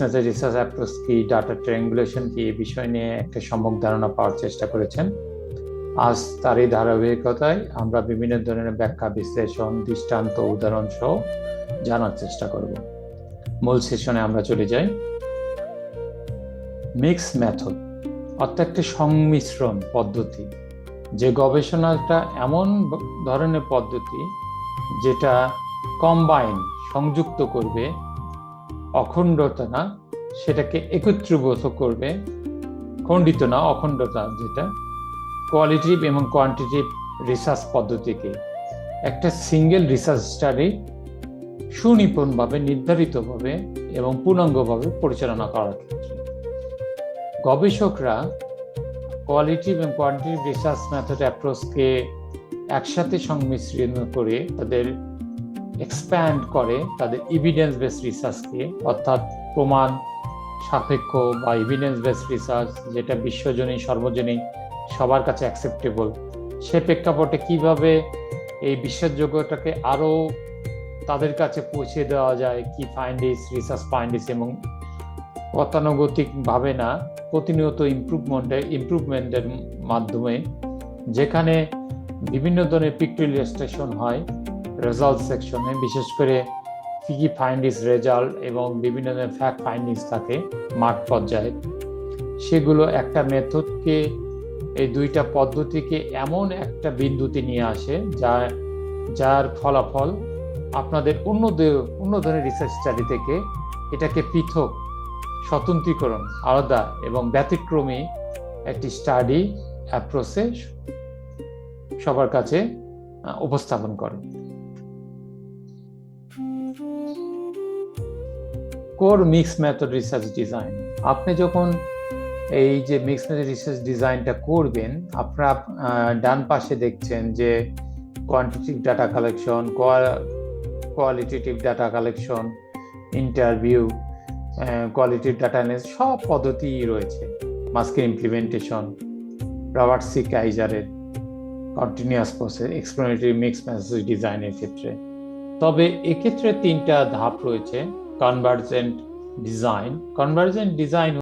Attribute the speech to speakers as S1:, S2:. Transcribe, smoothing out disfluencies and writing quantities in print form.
S1: Method research approach কি, data triangulation কি, এই বিষয় নিয়ে একটা সম্যক ধারণা পাওয়ার চেষ্টা করেছেন। আজ তারই ধারাবাহিকতায় আমরা বিভিন্ন ধরনের ব্যাখ্যা, বিশ্লেষণ, দৃষ্টান্ত, উদাহরণ সহ জানার চেষ্টা করব। মূল সেশনে আমরা চলে যাই। মিক্স মেথড অর্থাৎ একটি সংমিশ্রণ পদ্ধতি, যে গবেষণাটা এমন ধরনের পদ্ধতি যেটা কম্বাইন, সংযুক্ত করবে, অখণ্ডতা না, সেটাকে একত্রীভূত করবে, খণ্ডিত না, অখণ্ডতা, যেটা কোয়ালিটিভ এবং কোয়ান্টিটিভ রিসার্চ পদ্ধতিকে একটা সিঙ্গেল রিসার্চ স্টাডি সুনিপুণভাবে, নির্ধারিতভাবে এবং পূর্ণাঙ্গভাবে পরিচালনা করার ক্ষেত্রে গবেষকরা কোয়ালিটিভ এবং কোয়ান্টিটিভ রিসার্চ মেথড অ্যাপ্রোচকে একসাথে সংমিশ্রণ করে তাদের এক্সপ্যান্ড করে তাদের এভিডেন্স বেসড রিসার্চকে, অর্থাৎ প্রমাণ সাপেক্ষ বা এভিডেন্স বেসড রিসার্চ, যেটা বিশ্বজনীন, সর্বজনীন, সবার কাছে অ্যাকসেপ্টেবল, সে প্রেক্ষাপটে কিভাবে এই বিশ্বাসযোগ্যতাকে আরো তাদের কাছে পৌঁছে দেওয়া যায়, কি ফাইন্ডিংস, রিসার্চ ফাইন্ডিংস, এবং গতানুগতিক ভাবে না, প্রতিনিয়ত ইমপ্রুভমেন্টের মাধ্যমে, যেখানে বিভিন্ন ধরনের পিক্টোরিয়াল ইলাস্ট্রেশন হয় রেজাল্ট সেকশনে, বিশেষ করে কি কি ফাইন্ডিংস, রেজাল্ট এবং বিভিন্ন ধরনের ফ্যাক্ট ফাইন্ডিংস থাকে মাঠ পর্যায়ে, সেগুলো একটা মেথডকে, এই দুইটা পদ্ধতিকে এমন একটা বিন্দুতে নিয়ে আসে যার ফলাফল আপনাদের অন্য ধরনের রিসার্চ স্টাডি থেকে এটাকে পৃথক, স্বতন্ত্রীকরণ, আলাদা এবং ব্যতিক্রমী একটি স্টাডি অ্যাপ্রোচে সবার কাছে উপস্থাপন করে। Core mix method research design. আপনি যখন এই যে মিক্স মেথড রিসার্চ ডিজাইনটা করবেন, আপনারা ডান পাশে দেখছেন যে quantitative data collection, qualitative data collection, interview, qualitative data analysis, সব পদ্ধতি রয়েছে। মাস্কিং ইমপ্লিমেন্টেশন, রবার্ট সি কাইজারের continuous process, exploratory mix method ডিজাইনের ক্ষেত্রে। তবে এক্ষেত্রে তিনটা ধাপ রয়েছে। Convergent design